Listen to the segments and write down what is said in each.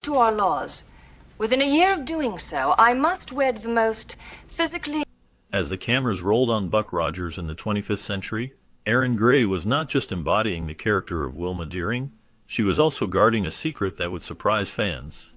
to our laws. Within a year of doing so, I must wed the most physically... As the cameras rolled on Buck Rogers in the 25th century, Erin Gray was not just embodying the character of Wilma Deering, she was also guarding a secret that would surprise fans.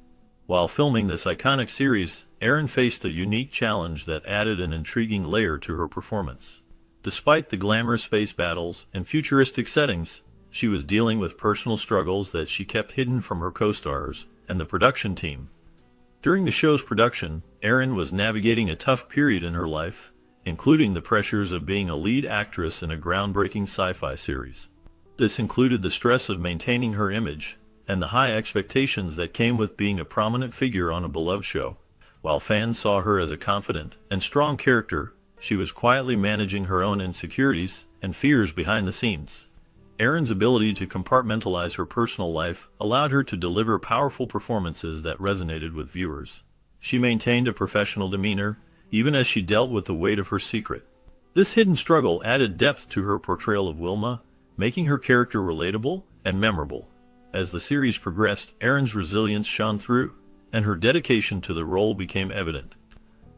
While filming this iconic series, Erin faced a unique challenge that added an intriguing layer to her performance. Despite the glamorous space battles and futuristic settings, she was dealing with personal struggles that she kept hidden from her co-stars and the production team. During the show's production, Erin was navigating a tough period in her life, including the pressures of being a lead actress in a groundbreaking sci-fi series. This included the stress of maintaining her image and the high expectations that came with being a prominent figure on a beloved show. While fans saw her as a confident and strong character, she was quietly managing her own insecurities and fears behind the scenes. Erin's ability to compartmentalize her personal life allowed her to deliver powerful performances that resonated with viewers. She maintained a professional demeanor, even as she dealt with the weight of her secret. This hidden struggle added depth to her portrayal of Wilma, making her character relatable and memorable. As the series progressed, Erin's resilience shone through, and her dedication to the role became evident.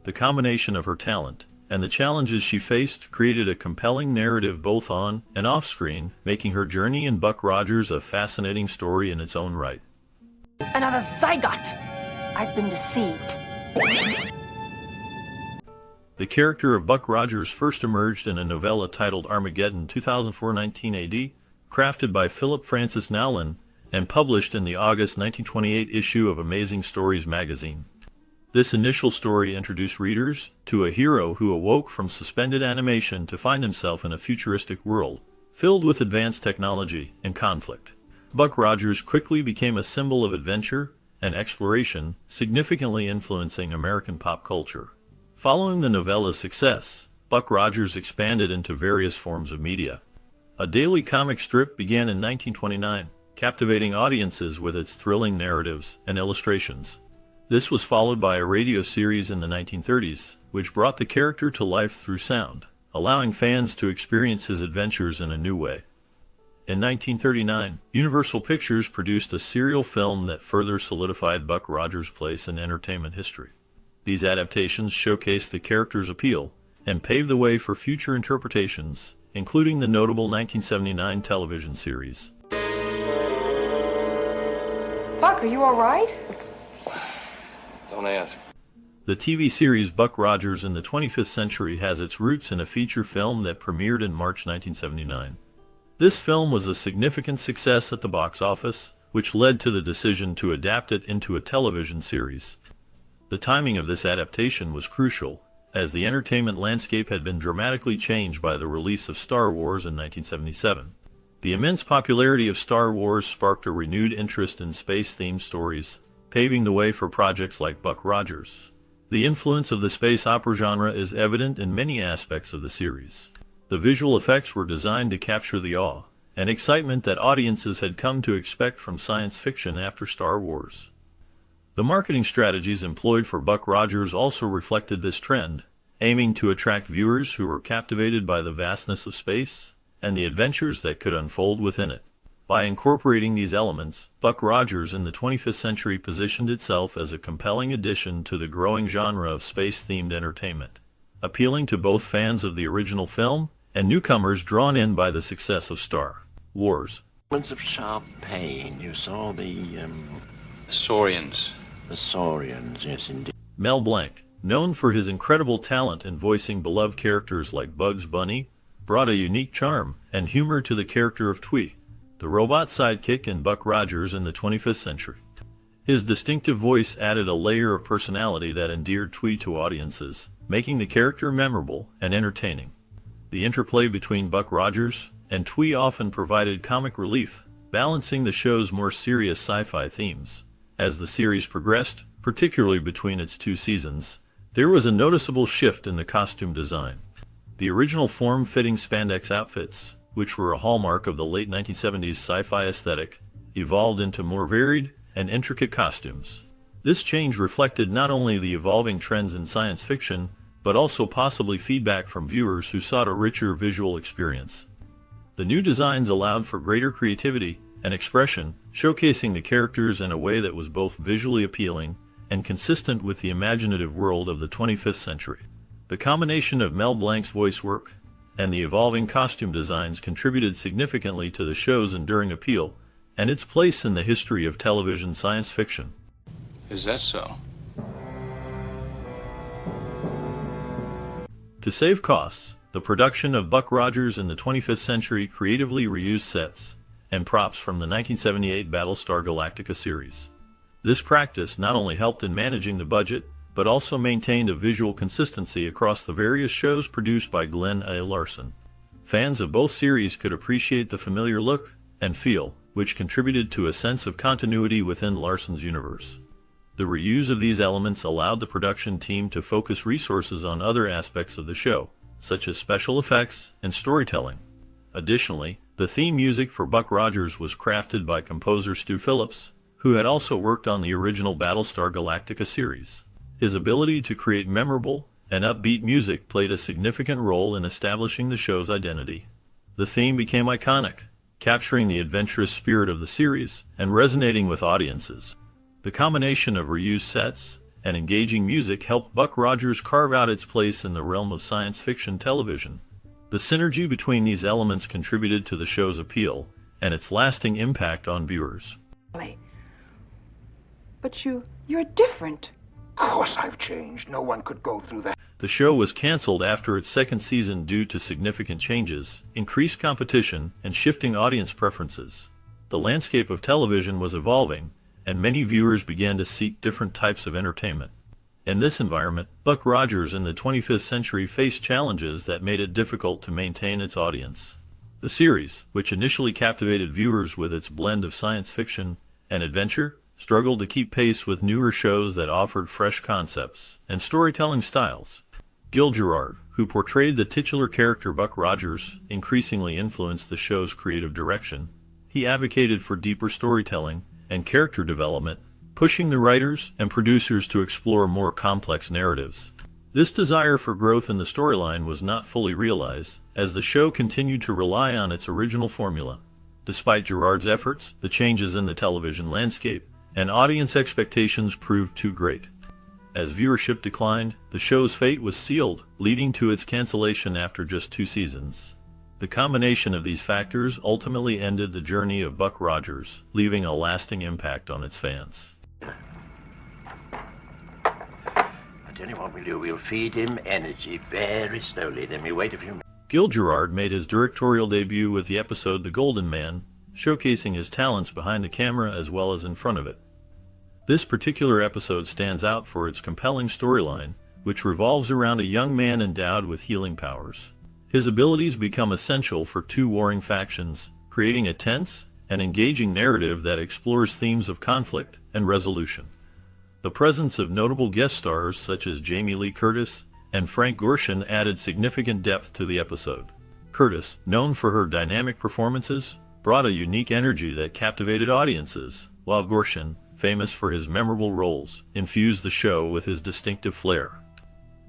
The combination of her talent and the challenges she faced created a compelling narrative both on and off screen, making her journey in Buck Rogers a fascinating story in its own right. Another zygote! I've been deceived. The character of Buck Rogers first emerged in a novella titled Armageddon 2004-19 AD, crafted by Philip Francis Nowlin and published in the August 1928 issue of Amazing Stories magazine. This initial story introduced readers to a hero who awoke from suspended animation to find himself in a futuristic world, filled with advanced technology and conflict. Buck Rogers quickly became a symbol of adventure and exploration, significantly influencing American pop culture. Following the novella's success, Buck Rogers expanded into various forms of media. A daily comic strip began in 1929, captivating audiences with its thrilling narratives and illustrations. This was followed by a radio series in the 1930s, which brought the character to life through sound, allowing fans to experience his adventures in a new way. In 1939, Universal Pictures produced a serial film that further solidified Buck Rogers' place in entertainment history. These adaptations showcased the character's appeal and paved the way for future interpretations, including the notable 1979 television series. Buck, are you all right? Don't ask. The TV series Buck Rogers in the 25th Century has its roots in a feature film that premiered in March 1979. This film was a significant success at the box office, which led to the decision to adapt it into a television series. The timing of this adaptation was crucial, as the entertainment landscape had been dramatically changed by the release of Star Wars in 1977. The immense popularity of Star Wars sparked a renewed interest in space-themed stories, paving the way for projects like Buck Rogers. The influence of the space opera genre is evident in many aspects of the series. The visual effects were designed to capture the awe and excitement that audiences had come to expect from science fiction after Star Wars. The marketing strategies employed for Buck Rogers also reflected this trend, aiming to attract viewers who were captivated by the vastness of space and the adventures that could unfold within it. By incorporating these elements, Buck Rogers in the 25th century positioned itself as a compelling addition to the growing genre of space-themed entertainment, appealing to both fans of the original film and newcomers drawn in by the success of Star Wars. Of sharp pain, you saw the Saurians. The Saurians, yes indeed. Mel Blanc, known for his incredible talent in voicing beloved characters like Bugs Bunny, brought a unique charm and humor to the character of Twee, the robot sidekick in Buck Rogers in the 25th century. His distinctive voice added a layer of personality that endeared Twee to audiences, making the character memorable and entertaining. The interplay between Buck Rogers and Twee often provided comic relief, balancing the show's more serious sci-fi themes. As the series progressed, particularly between its two seasons, there was a noticeable shift in the costume design. The original form-fitting spandex outfits, which were a hallmark of the late 1970s sci-fi aesthetic, evolved into more varied and intricate costumes. This change reflected not only the evolving trends in science fiction, but also possibly feedback from viewers who sought a richer visual experience. The new designs allowed for greater creativity and expression, showcasing the characters in a way that was both visually appealing and consistent with the imaginative world of the 25th century. The combination of Mel Blanc's voice work and the evolving costume designs contributed significantly to the show's enduring appeal and its place in the history of television science fiction. Is that so? To save costs, the production of Buck Rogers in the 25th century creatively reused sets and props from the 1978 Battlestar Galactica series. This practice not only helped in managing the budget, but also maintained a visual consistency across the various shows produced by Glenn A. Larson. Fans of both series could appreciate the familiar look and feel, which contributed to a sense of continuity within Larson's universe. The reuse of these elements allowed the production team to focus resources on other aspects of the show, such as special effects and storytelling. Additionally, the theme music for Buck Rogers was crafted by composer Stu Phillips, who had also worked on the original Battlestar Galactica series. His ability to create memorable and upbeat music played a significant role in establishing the show's identity. The theme became iconic, capturing the adventurous spirit of the series and resonating with audiences. The combination of reused sets and engaging music helped Buck Rogers carve out its place in the realm of science fiction television. The synergy between these elements contributed to the show's appeal and its lasting impact on viewers. But you're different. Of course I've changed. No one could go through that. The show was canceled after its second season due to significant changes, increased competition, and shifting audience preferences. The landscape of television was evolving, and many viewers began to seek different types of entertainment. In this environment, Buck Rogers in the 25th century faced challenges that made it difficult to maintain its audience. The series, which initially captivated viewers with its blend of science fiction and adventure, struggled to keep pace with newer shows that offered fresh concepts and storytelling styles. Gil Gerard, who portrayed the titular character Buck Rogers, increasingly influenced the show's creative direction. He advocated for deeper storytelling and character development, pushing the writers and producers to explore more complex narratives. This desire for growth in the storyline was not fully realized, as the show continued to rely on its original formula. Despite Gerard's efforts, the changes in the television landscape and audience expectations proved too great. As viewership declined, the show's fate was sealed, leading to its cancellation after just 2 seasons. The combination of these factors ultimately ended the journey of Buck Rogers, leaving a lasting impact on its fans. I tell you what we'll do. We'll feed him energy very slowly, then we wait a few minutes. Gil Gerard made his directorial debut with the episode The Golden Man, showcasing his talents behind the camera as well as in front of it. This particular episode stands out for its compelling storyline, which revolves around a young man endowed with healing powers. His abilities become essential for 2 warring factions, creating a tense and engaging narrative that explores themes of conflict and resolution. The presence of notable guest stars such as Jamie Lee Curtis and Frank Gorshin added significant depth to the episode. Curtis, known for her dynamic performances, brought a unique energy that captivated audiences, while Gorshin, famous for his memorable roles, infused the show with his distinctive flair.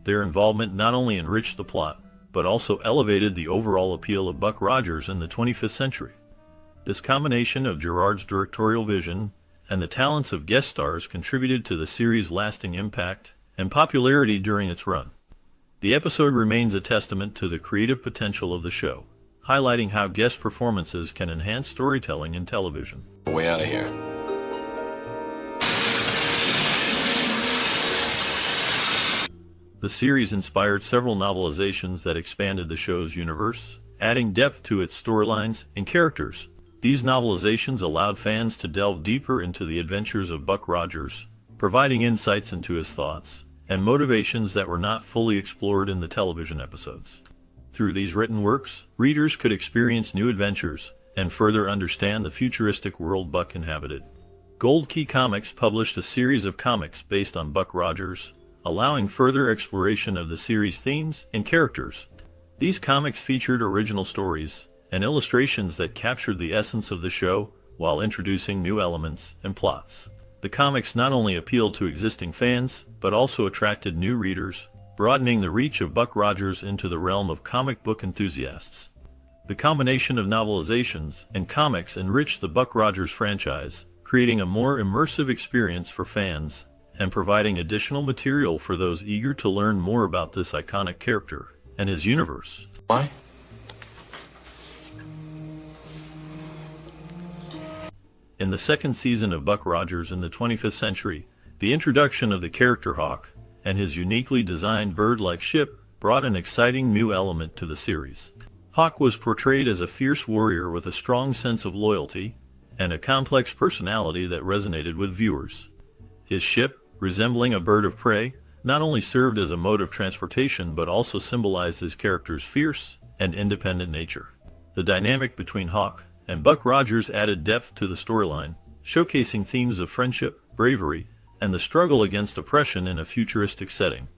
Their involvement not only enriched the plot, but also elevated the overall appeal of Buck Rogers in the 25th century. This combination of Gerard's directorial vision and the talents of guest stars contributed to the series' lasting impact and popularity during its run. The episode remains a testament to the creative potential of the show, highlighting how guest performances can enhance storytelling in television. Way out of here. The series inspired several novelizations that expanded the show's universe, adding depth to its storylines and characters. These novelizations allowed fans to delve deeper into the adventures of Buck Rogers, providing insights into his thoughts and motivations that were not fully explored in the television episodes. Through these written works, readers could experience new adventures and further understand the futuristic world Buck inhabited. Gold Key Comics published a series of comics based on Buck Rogers, allowing further exploration of the series' themes and characters. These comics featured original stories and illustrations that captured the essence of the show while introducing new elements and plots. The comics not only appealed to existing fans, but also attracted new readers, broadening the reach of Buck Rogers into the realm of comic book enthusiasts. The combination of novelizations and comics enriched the Buck Rogers franchise, creating a more immersive experience for fans and providing additional material for those eager to learn more about this iconic character and his universe. Why? In the second season of Buck Rogers in the 25th Century, the introduction of the character Hawk and his uniquely designed bird-like ship brought an exciting new element to the series. Hawk was portrayed as a fierce warrior with a strong sense of loyalty and a complex personality that resonated with viewers. His ship, resembling a bird of prey, not only served as a mode of transportation but also symbolized his character's fierce and independent nature. The dynamic between Hawk and Buck Rogers added depth to the storyline, showcasing themes of friendship, bravery, and the struggle against oppression in a futuristic setting.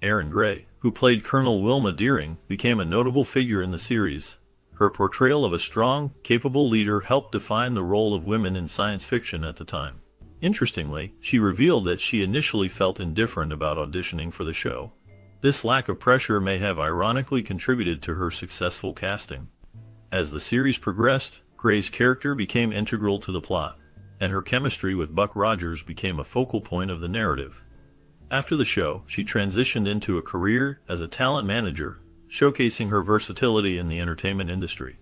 Erin Gray, who played Colonel Wilma Deering, became a notable figure in the series. Her portrayal of a strong, capable leader helped define the role of women in science fiction at the time. Interestingly, she revealed that she initially felt indifferent about auditioning for the show. This lack of pressure may have ironically contributed to her successful casting. As the series progressed, Gray's character became integral to the plot, and her chemistry with Buck Rogers became a focal point of the narrative. After the show, she transitioned into a career as a talent manager, showcasing her versatility in the entertainment industry.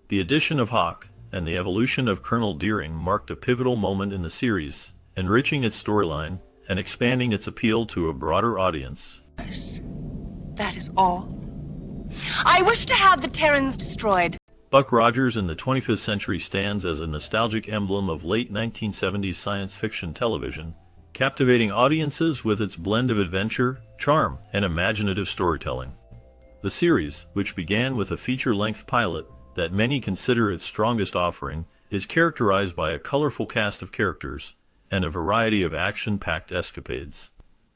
The addition of Hawk and the evolution of Colonel Deering marked a pivotal moment in the series, enriching its storyline and expanding its appeal to a broader audience. That is all. I wish to have the Terrans destroyed. Buck Rogers in the 25th Century stands as a nostalgic emblem of late 1970s science fiction television, captivating audiences with its blend of adventure, charm, and imaginative storytelling. The series, which began with a feature-length pilot that many consider its strongest offering, is characterized by a colorful cast of characters and a variety of action-packed escapades.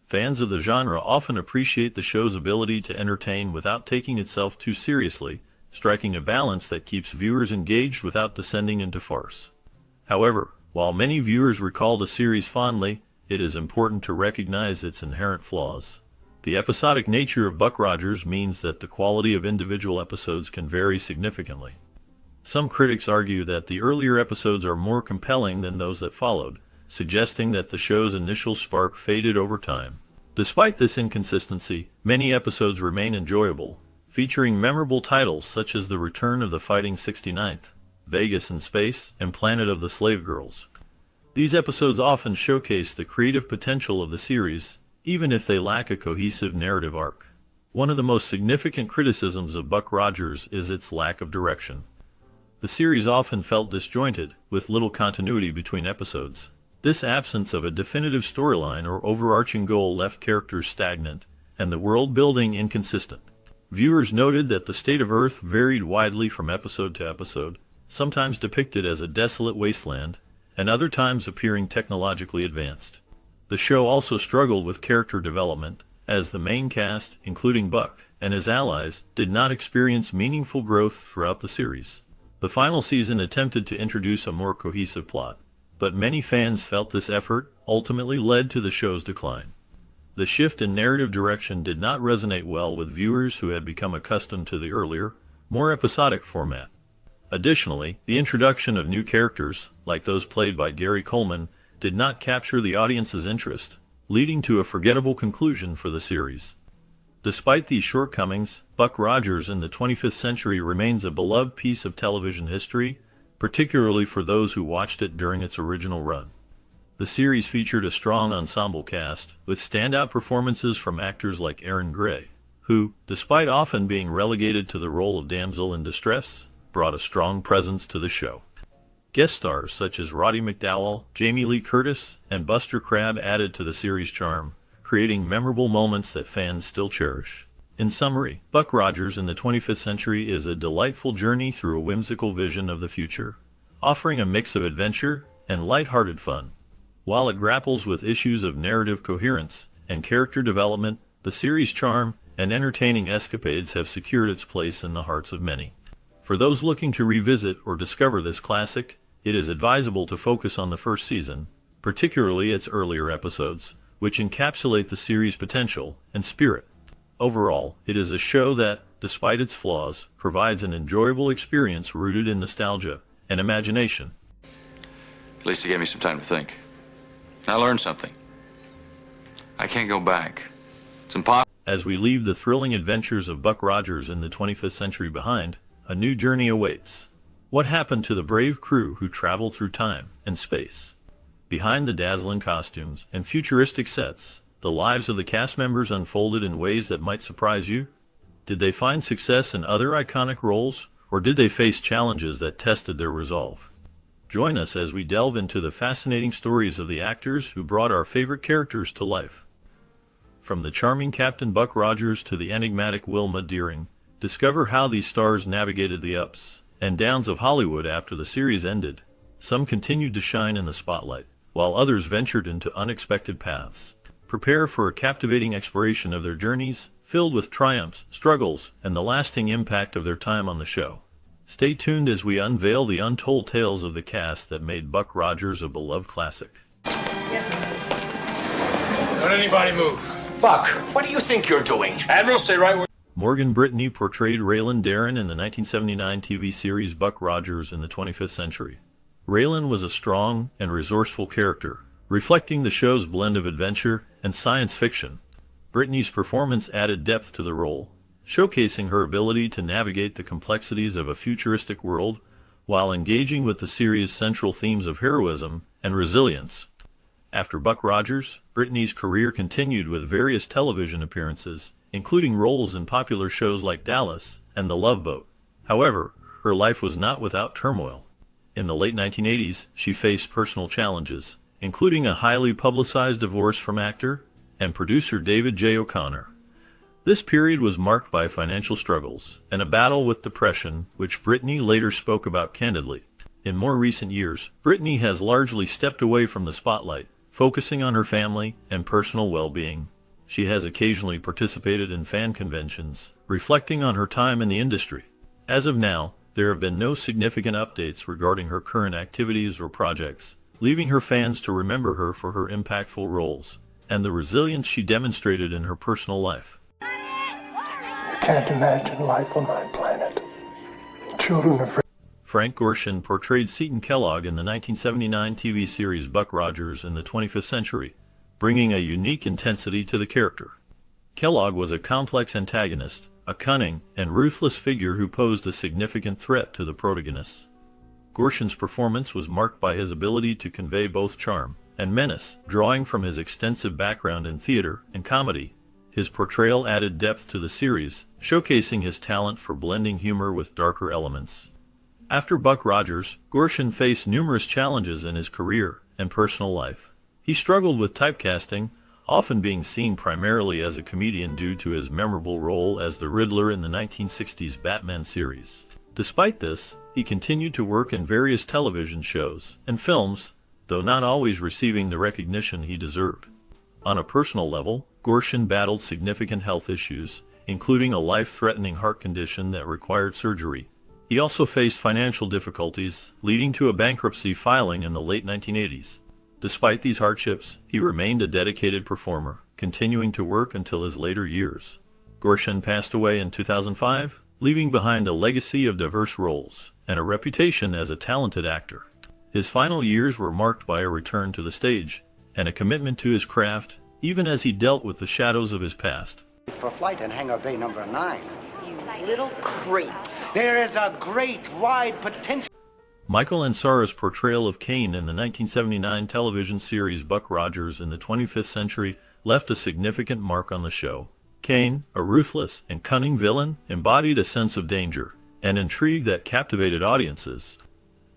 Fans of the genre often appreciate the show's ability to entertain without taking itself too seriously, striking a balance that keeps viewers engaged without descending into farce. However, while many viewers recall the series fondly, it is important to recognize its inherent flaws. The episodic nature of Buck Rogers means that the quality of individual episodes can vary significantly. Some critics argue that the earlier episodes are more compelling than those that followed, suggesting that the show's initial spark faded over time. Despite this inconsistency, many episodes remain enjoyable, featuring memorable titles such as The Return of the Fighting 69th, Vegas in Space, and Planet of the Slave Girls. These episodes often showcase the creative potential of the series, even if they lack a cohesive narrative arc. One of the most significant criticisms of Buck Rogers is its lack of direction. The series often felt disjointed, with little continuity between episodes. This absence of a definitive storyline or overarching goal left characters stagnant, and the world-building inconsistent. Viewers noted that the state of Earth varied widely from episode to episode, sometimes depicted as a desolate wasteland, and other times appearing technologically advanced. The show also struggled with character development, as the main cast, including Buck and his allies, did not experience meaningful growth throughout the series. The final season attempted to introduce a more cohesive plot, but many fans felt this effort ultimately led to the show's decline. The shift in narrative direction did not resonate well with viewers who had become accustomed to the earlier, more episodic format. Additionally, the introduction of new characters, like those played by Gary Coleman, did not capture the audience's interest, leading to a forgettable conclusion for the series. Despite these shortcomings, Buck Rogers in the 25th Century remains a beloved piece of television history, particularly for those who watched it during its original run. The series featured a strong ensemble cast, with standout performances from actors like Erin Gray, who, despite often being relegated to the role of damsel in distress, brought a strong presence to the show. Guest stars such as Roddy McDowall, Jamie Lee Curtis, and Buster Crabbe added to the series' charm, creating memorable moments that fans still cherish. In summary, Buck Rogers in the 25th Century is a delightful journey through a whimsical vision of the future, offering a mix of adventure and light-hearted fun. While it grapples with issues of narrative coherence and character development, the series' charm and entertaining escapades have secured its place in the hearts of many. For those looking to revisit or discover this classic, it is advisable to focus on the first season, particularly its earlier episodes, which encapsulate the series' potential and spirit. Overall, it is a show that, despite its flaws, provides an enjoyable experience rooted in nostalgia and imagination. At least it gave me some time to think. I learned something. I can't go back. It's impossible. As we leave the thrilling adventures of Buck Rogers in the 25th century behind, a new journey awaits. What happened to the brave crew who traveled through time and space? Behind the dazzling costumes and futuristic sets, the lives of the cast members unfolded in ways that might surprise you. Did they find success in other iconic roles, or did they face challenges that tested their resolve? Join us as we delve into the fascinating stories of the actors who brought our favorite characters to life. From the charming Captain Buck Rogers to the enigmatic Wilma Deering, discover how these stars navigated the ups and downs of Hollywood after the series ended. Some continued to shine in the spotlight, while others ventured into unexpected paths. Prepare for a captivating exploration of their journeys, filled with triumphs, struggles, and the lasting impact of their time on the show. Stay tuned as we unveil the untold tales of the cast that made Buck Rogers a beloved classic. Don't anybody move. Buck, what do you think you're doing? Admiral, stay right where... Morgan Brittany portrayed Raylan Darren in the 1979 TV series Buck Rogers in the 25th Century. Raylan was a strong and resourceful character, reflecting the show's blend of adventure and science fiction. Brittany's performance added depth to the role, showcasing her ability to navigate the complexities of a futuristic world while engaging with the series' central themes of heroism and resilience. After Buck Rogers, Brittany's career continued with various television appearances, including roles in popular shows like Dallas and The Love Boat. However, her life was not without turmoil. In the late 1980s, she faced personal challenges, including a highly publicized divorce from actor and producer David J. O'Connor. This period was marked by financial struggles and a battle with depression, which Brittany later spoke about candidly. In more recent years, Brittany has largely stepped away from the spotlight, focusing on her family and personal well-being. She has occasionally participated in fan conventions, reflecting on her time in the industry. As of now, there have been no significant updates regarding her current activities or projects, leaving her fans to remember her for her impactful roles and the resilience she demonstrated in her personal life. You can't imagine life on my planet. Children are... Frank Gorshin portrayed Seton Kellogg in the 1979 TV series Buck Rogers in the 25th Century, bringing a unique intensity to the character. Kellogg was a complex antagonist, a cunning and ruthless figure who posed a significant threat to the protagonists. Gorshin's performance was marked by his ability to convey both charm and menace, drawing from his extensive background in theater and comedy. His portrayal added depth to the series, showcasing his talent for blending humor with darker elements. After Buck Rogers, Gorshin faced numerous challenges in his career and personal life. He struggled with typecasting, often being seen primarily as a comedian due to his memorable role as the Riddler in the 1960s Batman series. Despite this, he continued to work in various television shows and films, though not always receiving the recognition he deserved. On a personal level, Gorshin battled significant health issues, including a life-threatening heart condition that required surgery. He also faced financial difficulties, leading to a bankruptcy filing in the late 1980s. Despite these hardships, he remained a dedicated performer, continuing to work until his later years. Gorshin passed away in 2005, leaving behind a legacy of diverse roles and a reputation as a talented actor. His final years were marked by a return to the stage and a commitment to his craft, even as he dealt with the shadows of his past. For flight in hangar bay number 9. You little creep. There is a great wide potential. Michael Ansara's portrayal of Kane in the 1979 television series Buck Rogers in the 25th Century left a significant mark on the show. Kane, a ruthless and cunning villain, embodied a sense of danger and intrigue that captivated audiences.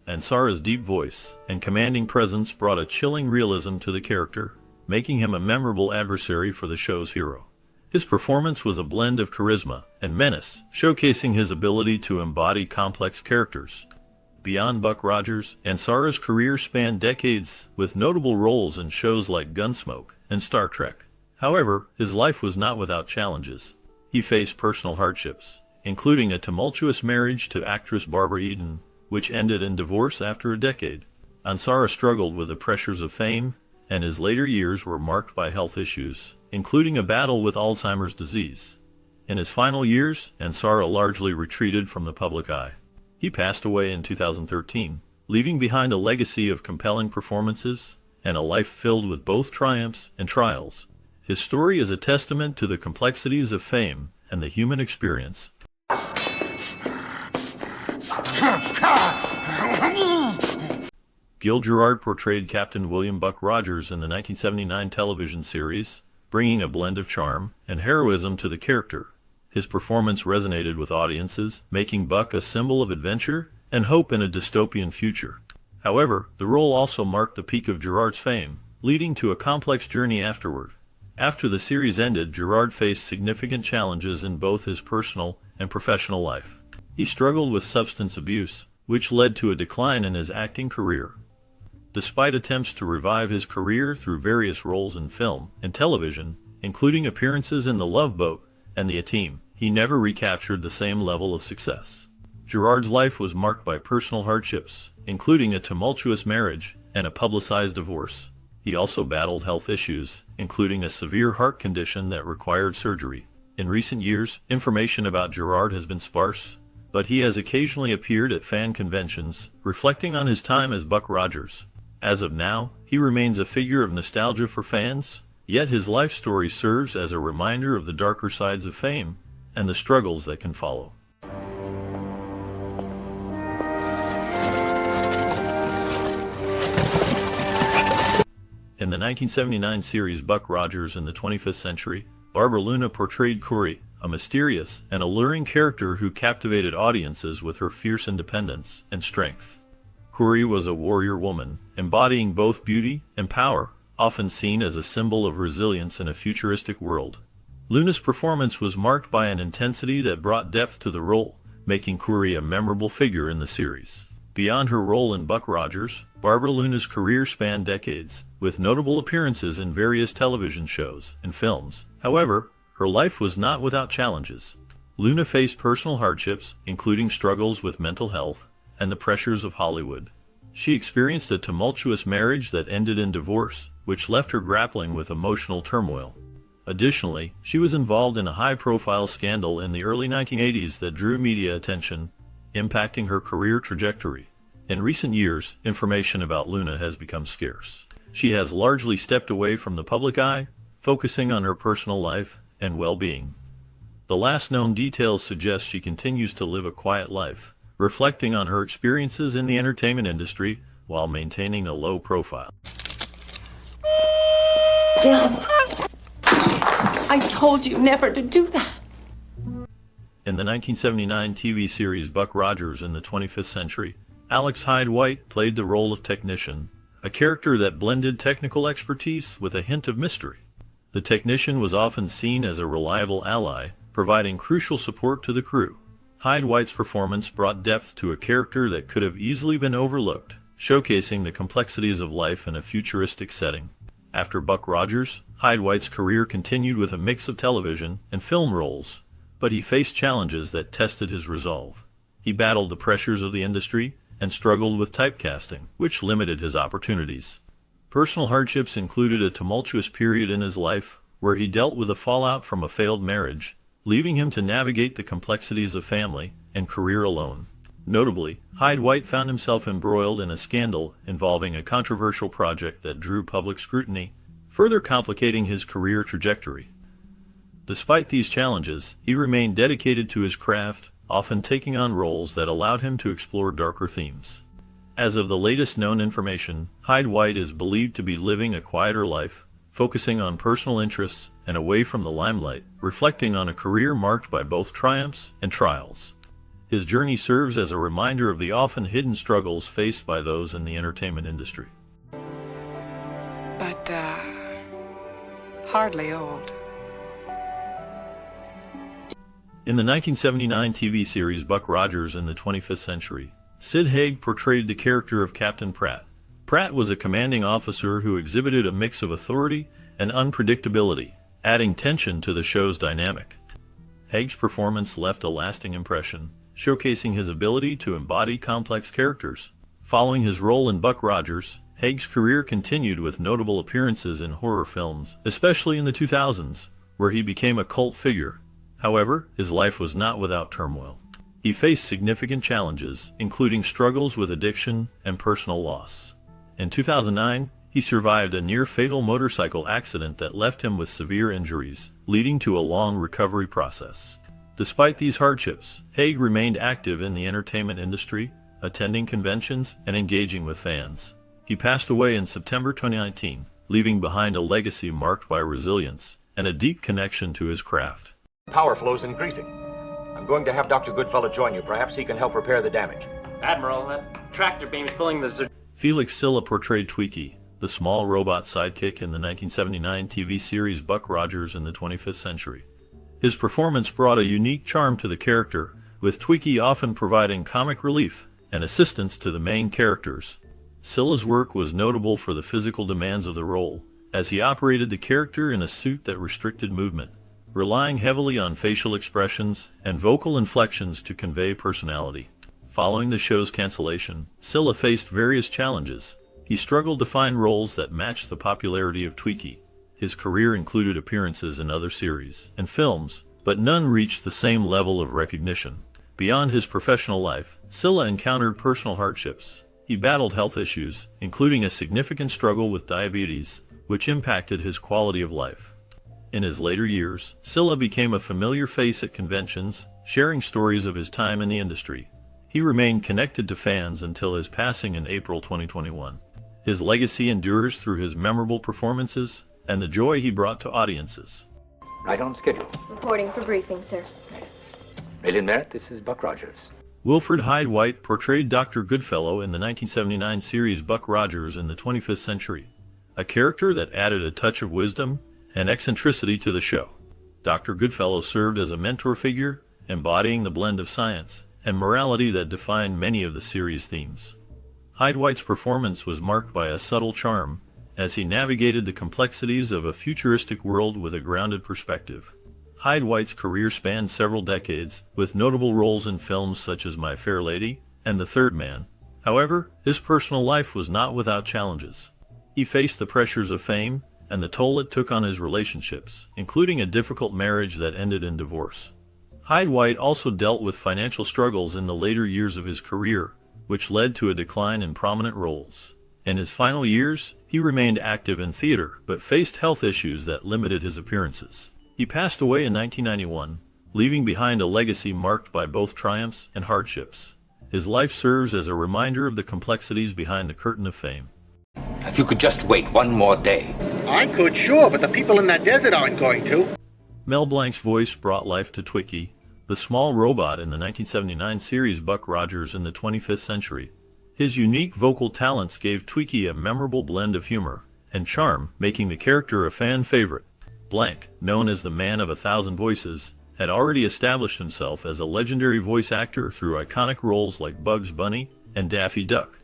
Ansara's deep voice and commanding presence brought a chilling realism to the character, making him a memorable adversary for the show's hero. His performance was a blend of charisma and menace, showcasing his ability to embody complex characters. Beyond Buck Rogers, Ansara's career spanned decades, with notable roles in shows like Gunsmoke and Star Trek. However, his life was not without challenges. He faced personal hardships, including a tumultuous marriage to actress Barbara Eden, which ended in divorce after a decade. Ansara struggled with the pressures of fame, and his later years were marked by health issues, including a battle with Alzheimer's disease. In his final years, Ansara largely retreated from the public eye. He passed away in 2013, leaving behind a legacy of compelling performances and a life filled with both triumphs and trials. His story is a testament to the complexities of fame and the human experience. Gil Gerard portrayed Captain William Buck Rogers in the 1979 television series, bringing a blend of charm and heroism to the character. His performance resonated with audiences, making Buck a symbol of adventure and hope in a dystopian future. However, the role also marked the peak of Gerard's fame, leading to a complex journey afterward. After the series ended, Gerard faced significant challenges in both his personal and professional life. He struggled with substance abuse, which led to a decline in his acting career. Despite attempts to revive his career through various roles in film and television, including appearances in The Love Boat and The A-Team, he never recaptured the same level of success. Gerard's life was marked by personal hardships, including a tumultuous marriage and a publicized divorce. He also battled health issues, including a severe heart condition that required surgery. In recent years, information about Gerard has been sparse, but he has occasionally appeared at fan conventions, reflecting on his time as Buck Rogers. As of now, he remains a figure of nostalgia for fans, yet his life story serves as a reminder of the darker sides of fame and the struggles that can follow. In the 1979 series Buck Rogers in the 25th Century, Barbara Luna portrayed Corey, a mysterious and alluring character who captivated audiences with her fierce independence and strength. Corey was a warrior woman, embodying both beauty and power, often seen as a symbol of resilience in a futuristic world. Luna's performance was marked by an intensity that brought depth to the role, making Corey a memorable figure in the series. Beyond her role in Buck Rogers, Barbara Luna's career spanned decades, with notable appearances in various television shows and films. However, her life was not without challenges. Luna faced personal hardships, including struggles with mental health and the pressures of Hollywood. She experienced a tumultuous marriage that ended in divorce, which left her grappling with emotional turmoil. Additionally, she was involved in a high-profile scandal in the early 1980s that drew media attention, impacting her career trajectory. In recent years, information about Luna has become scarce. She has largely stepped away from the public eye, focusing on her personal life and well-being. The last known details suggest she continues to live a quiet life, reflecting on her experiences in the entertainment industry while maintaining a low profile. Dylan, I told you never to do that. In the 1979 TV series Buck Rogers in the 25th Century, Alex Hyde White played the role of technician, a character that blended technical expertise with a hint of mystery. The technician was often seen as a reliable ally, providing crucial support to the crew. Hyde White's performance brought depth to a character that could have easily been overlooked, showcasing the complexities of life in a futuristic setting. After Buck Rogers, Hyde White's career continued with a mix of television and film roles, but he faced challenges that tested his resolve. He battled the pressures of the industry and struggled with typecasting, which limited his opportunities. Personal hardships included a tumultuous period in his life where he dealt with the fallout from a failed marriage, leaving him to navigate the complexities of family and career alone. Notably, Hyde White found himself embroiled in a scandal involving a controversial project that drew public scrutiny, further complicating his career trajectory. Despite these challenges, he remained dedicated to his craft, often taking on roles that allowed him to explore darker themes. As of the latest known information, Hyde White is believed to be living a quieter life, focusing on personal interests and away from the limelight, reflecting on a career marked by both triumphs and trials. His journey serves as a reminder of the often hidden struggles faced by those in the entertainment industry. But, hardly old. In the 1979 TV series Buck Rogers in the 25th Century, Sid Haig portrayed the character of Captain Pratt. Pratt was a commanding officer who exhibited a mix of authority and unpredictability, adding tension to the show's dynamic. Haig's performance left a lasting impression, showcasing his ability to embody complex characters. Following his role in Buck Rogers, Haig's career continued with notable appearances in horror films, especially in the 2000s, where he became a cult figure. However, his life was not without turmoil. He faced significant challenges, including struggles with addiction and personal loss. In 2009, he survived a near-fatal motorcycle accident that left him with severe injuries, leading to a long recovery process. Despite these hardships, Haig remained active in the entertainment industry, attending conventions and engaging with fans. He passed away in September 2019, leaving behind a legacy marked by resilience and a deep connection to his craft. Power flow's increasing. I'm going to have Dr. Goodfellow join you. Perhaps he can help repair the damage. Admiral, that tractor beam's pulling the... Felix Silla portrayed Tweaky, the small robot sidekick in the 1979 TV series Buck Rogers in the 25th Century. His performance brought a unique charm to the character, with Tweaky often providing comic relief and assistance to the main characters. Silla's work was notable for the physical demands of the role, as he operated the character in a suit that restricted movement, relying heavily on facial expressions and vocal inflections to convey personality. Following the show's cancellation, Silla faced various challenges. He struggled to find roles that matched the popularity of Tweaky. His career included appearances in other series and films, but none reached the same level of recognition. Beyond his professional life, Silla encountered personal hardships. He battled health issues, including a significant struggle with diabetes, which impacted his quality of life. In his later years, Silla became a familiar face at conventions, sharing stories of his time in the industry. He remained connected to fans until his passing in April 2021. His legacy endures through his memorable performances and the joy he brought to audiences. Right on schedule. Reporting for briefing, sir. Alien Merit, this is Buck Rogers. Wilfred Hyde White portrayed Dr. Goodfellow in the 1979 series Buck Rogers in the 25th Century, a character that added a touch of wisdom and eccentricity to the show. Dr. Goodfellow served as a mentor figure, embodying the blend of science and morality that defined many of the series' themes. Hyde White's performance was marked by a subtle charm, as he navigated the complexities of a futuristic world with a grounded perspective. Hyde White's career spanned several decades, with notable roles in films such as My Fair Lady and The Third Man. However, his personal life was not without challenges. He faced the pressures of fame and the toll it took on his relationships, including a difficult marriage that ended in divorce. Hyde White also dealt with financial struggles in the later years of his career, which led to a decline in prominent roles. In his final years, he remained active in theater, but faced health issues that limited his appearances. He passed away in 1991, leaving behind a legacy marked by both triumphs and hardships. His life serves as a reminder of the complexities behind the curtain of fame. If you could just wait one more day. I could, sure, but the people in that desert aren't going to. Mel Blanc's voice brought life to Tweaky, the small robot in the 1979 series Buck Rogers in the 25th Century. His unique vocal talents gave Tweaky a memorable blend of humor and charm, making the character a fan favorite. Blanc, known as the Man of 1,000 Voices, had already established himself as a legendary voice actor through iconic roles like Bugs Bunny and Daffy Duck.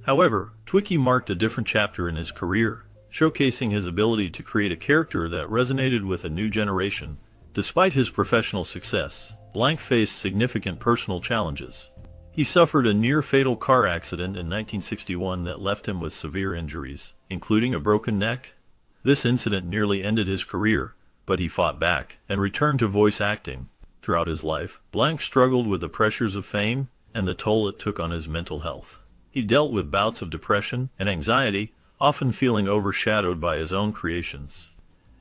However, Tweaky marked a different chapter in his career, showcasing his ability to create a character that resonated with a new generation. Despite his professional success, Blanc faced significant personal challenges. He suffered a near-fatal car accident in 1961 that left him with severe injuries, including a broken neck. This incident nearly ended his career, but he fought back and returned to voice acting. Throughout his life, Blanc struggled with the pressures of fame and the toll it took on his mental health. He dealt with bouts of depression and anxiety, often feeling overshadowed by his own creations.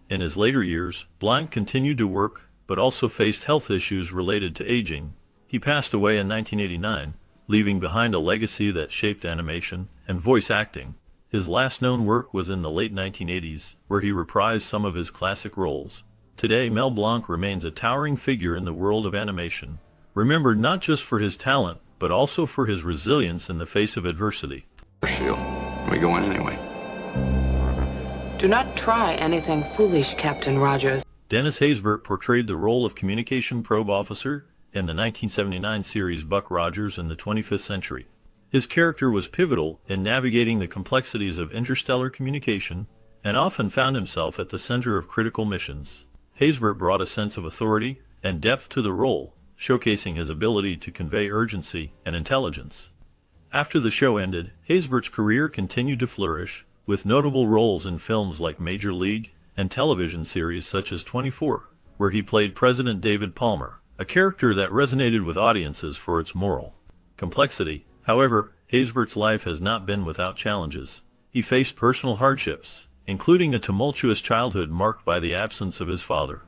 In his later years, Blanc continued to work, but also faced health issues related to aging. He passed away in 1989, leaving behind a legacy that shaped animation and voice acting. His last known work was in the late 1980s, where he reprised some of his classic roles. Today, Mel Blanc remains a towering figure in the world of animation, remembered not just for his talent, but also for his resilience in the face of adversity. Shield. We go in anyway. Do not try anything foolish, Captain Rogers. Dennis Haysbert portrayed the role of Communication Probe Officer in the 1979 series Buck Rogers in the 25th Century. His character was pivotal in navigating the complexities of interstellar communication and often found himself at the center of critical missions. Haysbert brought a sense of authority and depth to the role, showcasing his ability to convey urgency and intelligence. After the show ended, Haysbert's career continued to flourish, with notable roles in films like Major League and television series such as 24. where he played President David Palmer, a character that resonated with audiences for its moral complexity. However, Haysbert's life has not been without challenges. He faced personal hardships, including a tumultuous childhood marked by the absence of his father.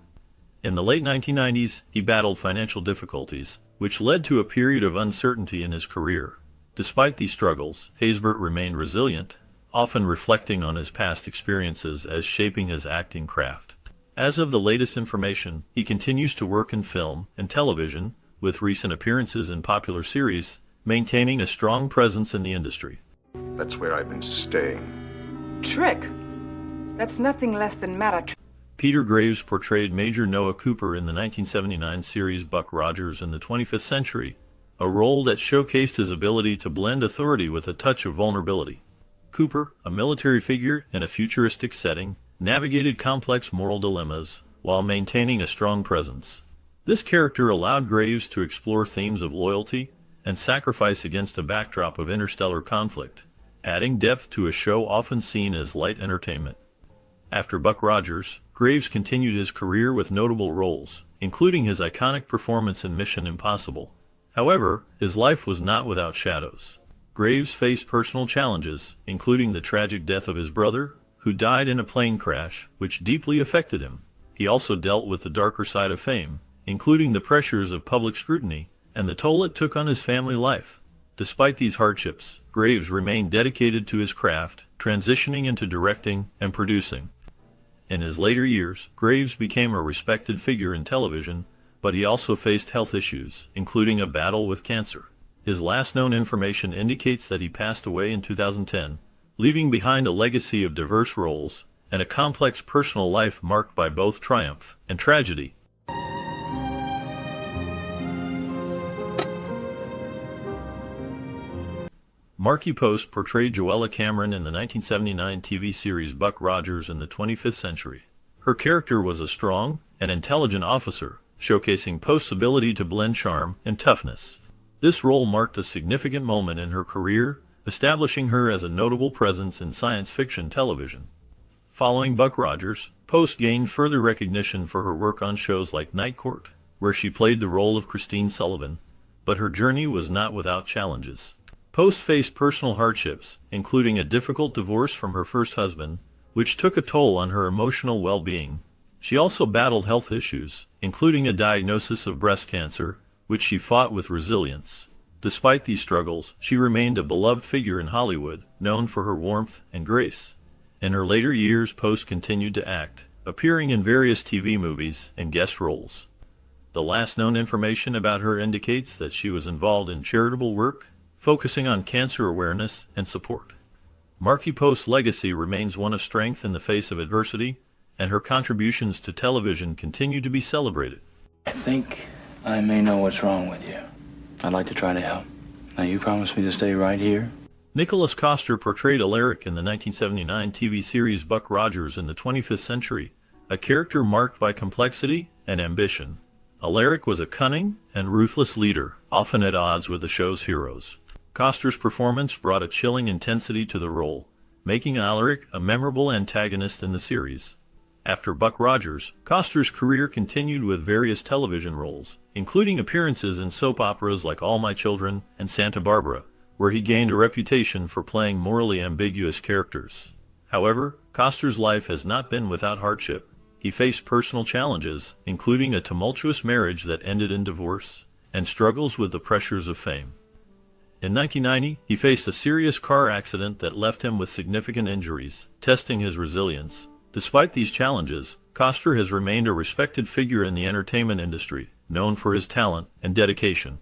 In the late 1990s, he battled financial difficulties, which led to a period of uncertainty in his career. Despite these struggles, Haysbert remained resilient, often reflecting on his past experiences as shaping his acting craft. As of the latest information, he continues to work in film and television, with recent appearances in popular series, maintaining a strong presence in the industry. That's where I've been staying. Trick? That's nothing less than matter. Peter Graves portrayed Major Noah Cooper in the 1979 series Buck Rogers in the 25th Century, a role that showcased his ability to blend authority with a touch of vulnerability. Cooper, a military figure in a futuristic setting, navigated complex moral dilemmas while maintaining a strong presence. This character allowed Graves to explore themes of loyalty and sacrifice against a backdrop of interstellar conflict, adding depth to a show often seen as light entertainment. After Buck Rogers, Graves continued his career with notable roles, including his iconic performance in Mission Impossible. However, his life was not without shadows. Graves faced personal challenges, including the tragic death of his brother, who died in a plane crash, which deeply affected him. He also dealt with the darker side of fame, including the pressures of public scrutiny and the toll it took on his family life. Despite these hardships, Graves remained dedicated to his craft, transitioning into directing and producing. In his later years, Graves became a respected figure in television, but he also faced health issues, including a battle with cancer. His last known information indicates that he passed away in 2010, leaving behind a legacy of diverse roles and a complex personal life marked by both triumph and tragedy. Markie Post portrayed Joella Cameron in the 1979 TV series Buck Rogers in the 25th Century. Her character was a strong and intelligent officer, showcasing Post's ability to blend charm and toughness. This role marked a significant moment in her career, establishing her as a notable presence in science fiction television. Following Buck Rogers, Post gained further recognition for her work on shows like Night Court, where she played the role of Christine Sullivan, but her journey was not without challenges. Post faced personal hardships, including a difficult divorce from her first husband, which took a toll on her emotional well-being. She also battled health issues, including a diagnosis of breast cancer, which she fought with resilience. Despite these struggles, she remained a beloved figure in Hollywood, known for her warmth and grace. In her later years, Post continued to act, appearing in various TV movies and guest roles. The last known information about her indicates that she was involved in charitable work, focusing on cancer awareness and support. Markie Post's legacy remains one of strength in the face of adversity, and her contributions to television continue to be celebrated. I think I may know what's wrong with you. I'd like to try to help. Now, you promise me to stay right here? Nicholas Coster portrayed Alaric in the 1979 TV series Buck Rogers in the 25th Century, a character marked by complexity and ambition. Alaric was a cunning and ruthless leader, often at odds with the show's heroes. Coster's performance brought a chilling intensity to the role, making Alaric a memorable antagonist in the series. After Buck Rogers, Coster's career continued with various television roles, including appearances in soap operas like All My Children and Santa Barbara, where he gained a reputation for playing morally ambiguous characters. However, Coster's life has not been without hardship. He faced personal challenges, including a tumultuous marriage that ended in divorce, and struggles with the pressures of fame. In 1990, he faced a serious car accident that left him with significant injuries, testing his resilience. Despite these challenges, Coster has remained a respected figure in the entertainment industry, known for his talent and dedication.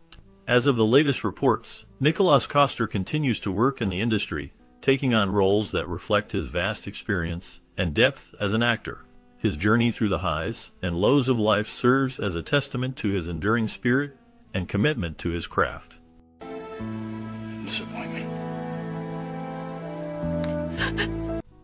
As of the latest reports, Nicholas Coster continues to work in the industry, taking on roles that reflect his vast experience and depth as an actor. His journey through the highs and lows of life serves as a testament to his enduring spirit and commitment to his craft. Disappointment.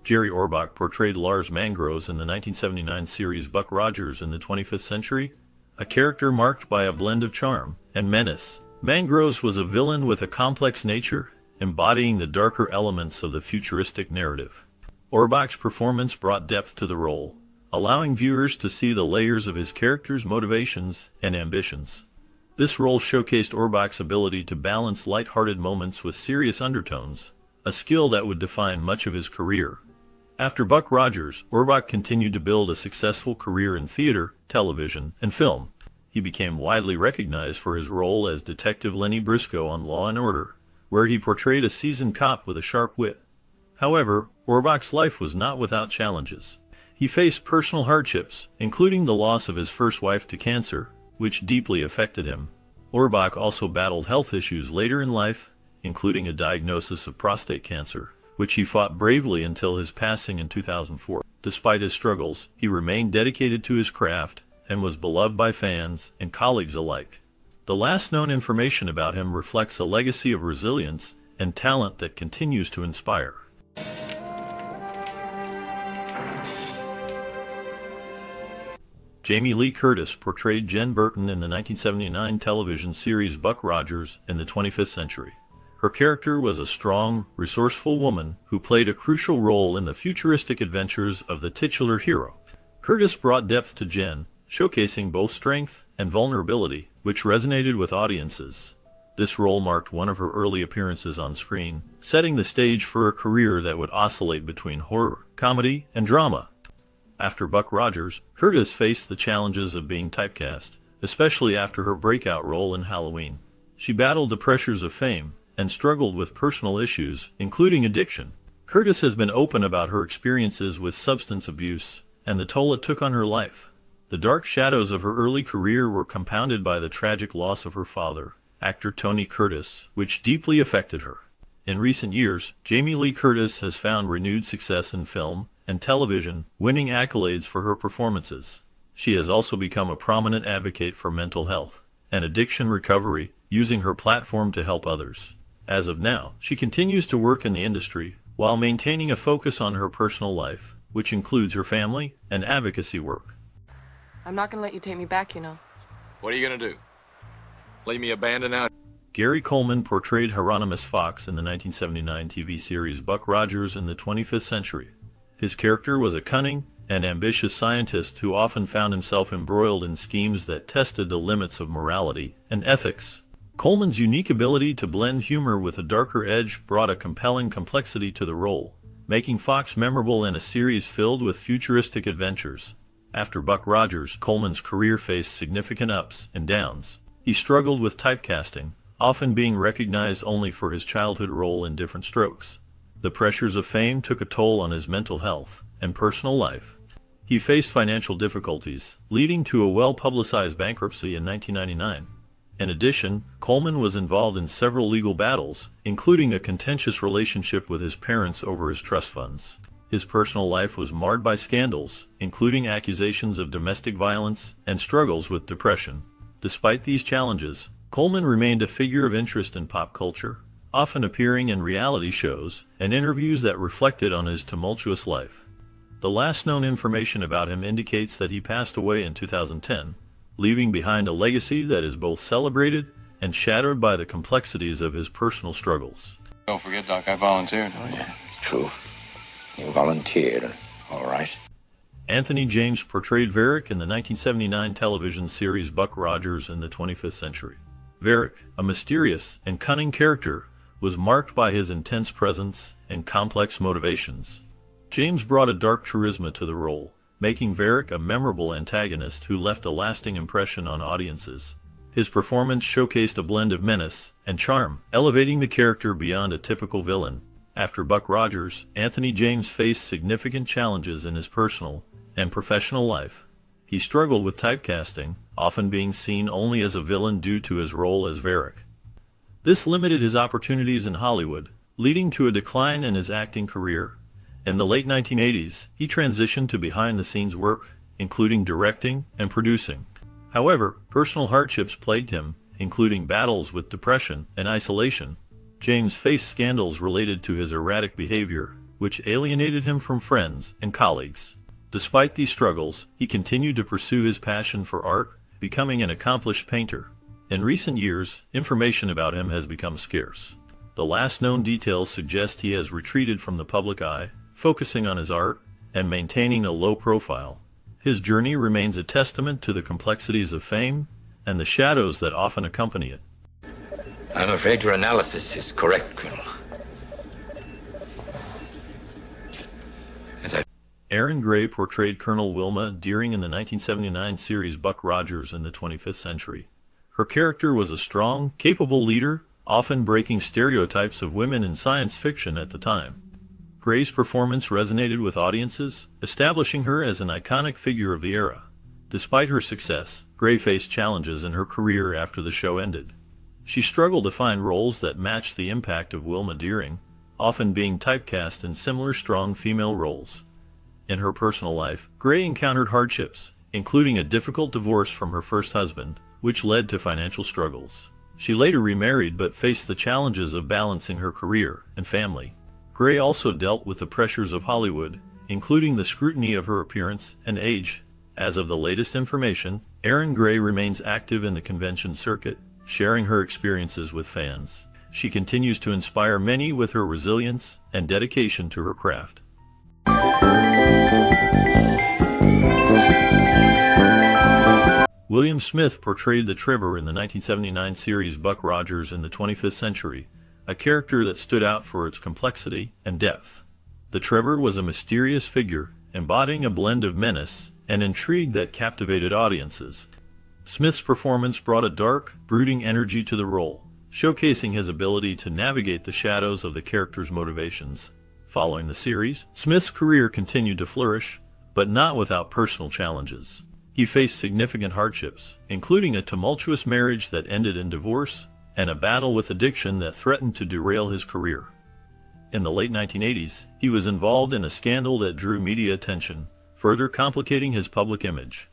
Jerry Orbach portrayed Lars Mangros in the 1979 series Buck Rogers in the 25th Century, a character marked by a blend of charm and menace. Mangros was a villain with a complex nature, embodying the darker elements of the futuristic narrative. Orbach's performance brought depth to the role, allowing viewers to see the layers of his character's motivations and ambitions. This role showcased Orbach's ability to balance light-hearted moments with serious undertones, a skill that would define much of his career. After Buck Rogers, Orbach continued to build a successful career in theater, television, and film. He became widely recognized for his role as Detective Lenny Briscoe on Law & Order, where he portrayed a seasoned cop with a sharp wit. However, Orbach's life was not without challenges. He faced personal hardships, including the loss of his first wife to cancer, which deeply affected him. Orbach also battled health issues later in life, including a diagnosis of prostate cancer, which he fought bravely until his passing in 2004. Despite his struggles, he remained dedicated to his craft and was beloved by fans and colleagues alike. The last known information about him reflects a legacy of resilience and talent that continues to inspire. Jamie Lee Curtis portrayed Jen Burton in the 1979 television series Buck Rogers in the 25th Century. Her character was a strong, resourceful woman who played a crucial role in the futuristic adventures of the titular hero. Curtis brought depth to Jen, showcasing both strength and vulnerability, which resonated with audiences. This role marked one of her early appearances on screen, setting the stage for a career that would oscillate between horror, comedy, and drama. After Buck Rogers, Curtis faced the challenges of being typecast, especially after her breakout role in Halloween. She battled the pressures of fame and struggled with personal issues, including addiction. Curtis has been open about her experiences with substance abuse and the toll it took on her life. The dark shadows of her early career were compounded by the tragic loss of her father, actor Tony Curtis, which deeply affected her. In recent years, Jamie Lee Curtis has found renewed success in film and television, winning accolades for her performances. She has also become a prominent advocate for mental health and addiction recovery, using her platform to help others. As of now, she continues to work in the industry while maintaining a focus on her personal life, which includes her family and advocacy work. I'm not gonna let you take me back, you know. What are you gonna do? Leave me abandoned out? Gary Coleman portrayed Hieronymus Fox in the 1979 TV series Buck Rogers in the 25th Century. His character was a cunning and ambitious scientist who often found himself embroiled in schemes that tested the limits of morality and ethics. Coleman's unique ability to blend humor with a darker edge brought a compelling complexity to the role, making Fox memorable in a series filled with futuristic adventures. After Buck Rogers, Coleman's career faced significant ups and downs. He struggled with typecasting, often being recognized only for his childhood role in Different Strokes. The pressures of fame took a toll on his mental health and personal life. He faced financial difficulties, leading to a well-publicized bankruptcy in 1999. In addition, Coleman was involved in several legal battles, including a contentious relationship with his parents over his trust funds. His personal life was marred by scandals, including accusations of domestic violence and struggles with depression. Despite these challenges, Coleman remained a figure of interest in pop culture, often appearing in reality shows and interviews that reflected on his tumultuous life. The last known information about him indicates that he passed away in 2010, leaving behind a legacy that is both celebrated and shattered by the complexities of his personal struggles. Don't forget, Doc, I volunteered. Oh, yeah, it's true. You volunteered, all right. Anthony James portrayed Varric in the 1979 television series Buck Rogers in the 25th Century. Varric, a mysterious and cunning character, was marked by his intense presence and complex motivations. James brought a dark charisma to the role, making Varric a memorable antagonist who left a lasting impression on audiences. His performance showcased a blend of menace and charm, elevating the character beyond a typical villain. After Buck Rogers, Anthony James faced significant challenges in his personal and professional life. He struggled with typecasting, often being seen only as a villain due to his role as Varric. This limited his opportunities in Hollywood, leading to a decline in his acting career. In the late 1980s, he transitioned to behind-the-scenes work, including directing and producing. However, personal hardships plagued him, including battles with depression and isolation. James faced scandals related to his erratic behavior, which alienated him from friends and colleagues. Despite these struggles, he continued to pursue his passion for art, becoming an accomplished painter. In recent years, information about him has become scarce. The last known details suggest he has retreated from the public eye, focusing on his art and maintaining a low profile. His journey remains a testament to the complexities of fame and the shadows that often accompany it. I'm afraid your analysis is correct, Colonel. Erin Gray portrayed Colonel Wilma Deering in the 1979 series Buck Rogers in the 25th Century. Her character was a strong, capable leader, often breaking stereotypes of women in science fiction at the time. Gray's performance resonated with audiences, establishing her as an iconic figure of the era. Despite her success, Gray faced challenges in her career after the show ended. She struggled to find roles that matched the impact of Wilma Deering, often being typecast in similar strong female roles. In her personal life, Gray encountered hardships, including a difficult divorce from her first husband, which led to financial struggles. She later remarried but faced the challenges of balancing her career and family. Gray also dealt with the pressures of Hollywood, including the scrutiny of her appearance and age. As of the latest information, Erin Gray remains active in the convention circuit, sharing her experiences with fans. She continues to inspire many with her resilience and dedication to her craft. William Smith portrayed the Trevor in the 1979 series Buck Rogers in the 25th Century, a character that stood out for its complexity and depth. The Trevor was a mysterious figure, embodying a blend of menace and intrigue that captivated audiences. Smith's performance brought a dark, brooding energy to the role, showcasing his ability to navigate the shadows of the character's motivations. Following the series, Smith's career continued to flourish, but not without personal challenges. He faced significant hardships, including a tumultuous marriage that ended in divorce and a battle with addiction that threatened to derail his career. In the late 1980s, he was involved in a scandal that drew media attention, further complicating his public image.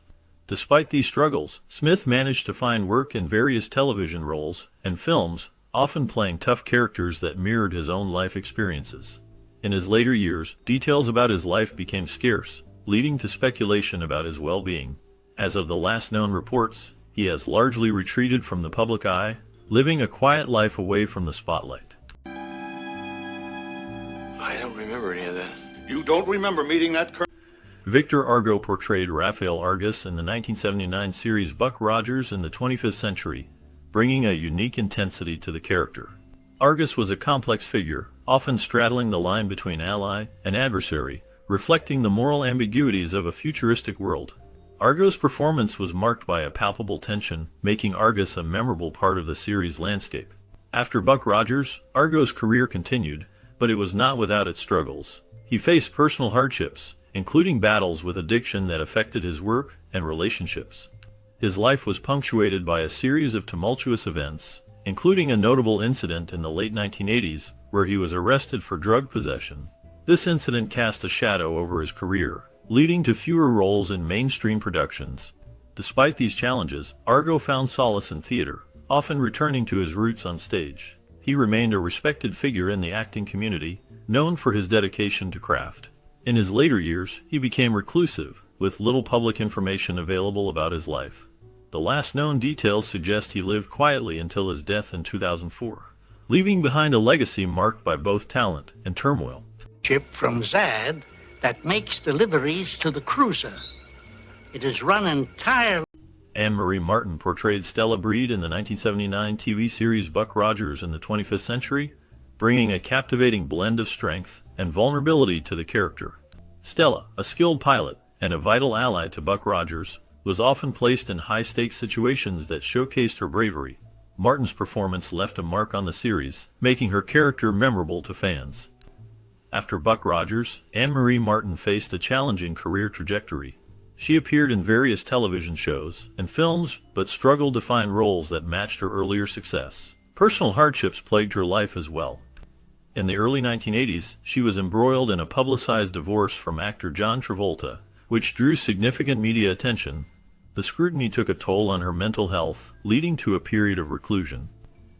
Despite these struggles, Smith managed to find work in various television roles and films, often playing tough characters that mirrored his own life experiences. In his later years, details about his life became scarce, leading to speculation about his well-being. As of the last known reports, he has largely retreated from the public eye, living a quiet life away from the spotlight. I don't remember any of that. You don't remember meeting that Colonel? Victor Argo portrayed Raphael Argus in the 1979 series Buck Rogers in the 25th Century, bringing a unique intensity to the character. Argus was a complex figure, often straddling the line between ally and adversary, reflecting the moral ambiguities of a futuristic world. Argo's performance was marked by a palpable tension, making Argus a memorable part of the series' landscape. After Buck Rogers, Argo's career continued, but it was not without its struggles. He faced personal hardships, including battles with addiction that affected his work and relationships. His life was punctuated by a series of tumultuous events, including a notable incident in the late 1980s where he was arrested for drug possession. This incident cast a shadow over his career, leading to fewer roles in mainstream productions. Despite these challenges, Argo found solace in theater, often returning to his roots on stage. He remained a respected figure in the acting community, known for his dedication to craft. In his later years, he became reclusive, with little public information available about his life. The last known details suggest he lived quietly until his death in 2004, leaving behind a legacy marked by both talent and turmoil. Ship from Zad that makes deliveries to the cruiser. It is run entirely. Anne-Marie Martin portrayed Stella Breed in the 1979 TV series Buck Rogers in the 25th Century, bringing a captivating blend of strength and vulnerability to the character. Stella, a skilled pilot and a vital ally to Buck Rogers, was often placed in high-stakes situations that showcased her bravery. Martin's performance left a mark on the series, making her character memorable to fans. After Buck Rogers, Anne-Marie Martin faced a challenging career trajectory. She appeared in various television shows and films, but struggled to find roles that matched her earlier success. Personal hardships plagued her life as well. In the early 1980s, she was embroiled in a publicized divorce from actor John Travolta, which drew significant media attention. The scrutiny took a toll on her mental health, leading to a period of reclusion.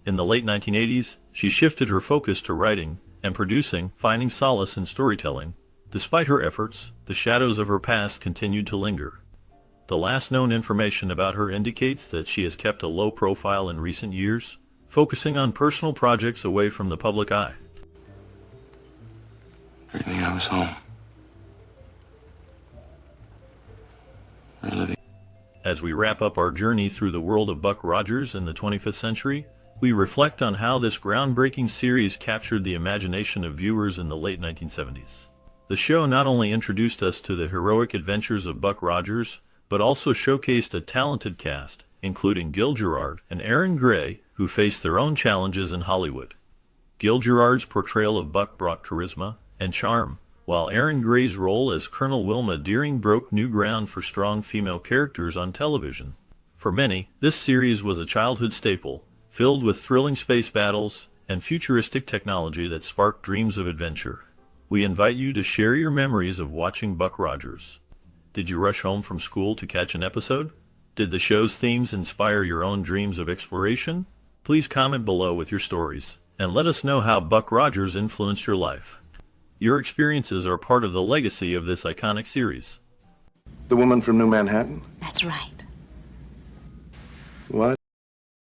In the late 1980s, she shifted her focus to writing and producing, finding solace in storytelling. Despite her efforts, the shadows of her past continued to linger. The last known information about her indicates that she has kept a low profile in recent years, focusing on personal projects away from the public eye. I think I was home. As we wrap up our journey through the world of Buck Rogers in the 25th century, we reflect on how this groundbreaking series captured the imagination of viewers in the late 1970s. The show not only introduced us to the heroic adventures of Buck Rogers, but also showcased a talented cast, including Gil Gerard and Erin Gray, who faced their own challenges in Hollywood. Gil Gerard's portrayal of Buck brought charisma and charm, while Erin Gray's role as Colonel Wilma Deering broke new ground for strong female characters on television. For many, this series was a childhood staple, filled with thrilling space battles and futuristic technology that sparked dreams of adventure. We invite you to share your memories of watching Buck Rogers. Did you rush home from school to catch an episode? Did the show's themes inspire your own dreams of exploration? Please comment below with your stories, and let us know how Buck Rogers influenced your life. Your experiences are part of the legacy of this iconic series. The woman from New Manhattan? That's right. What?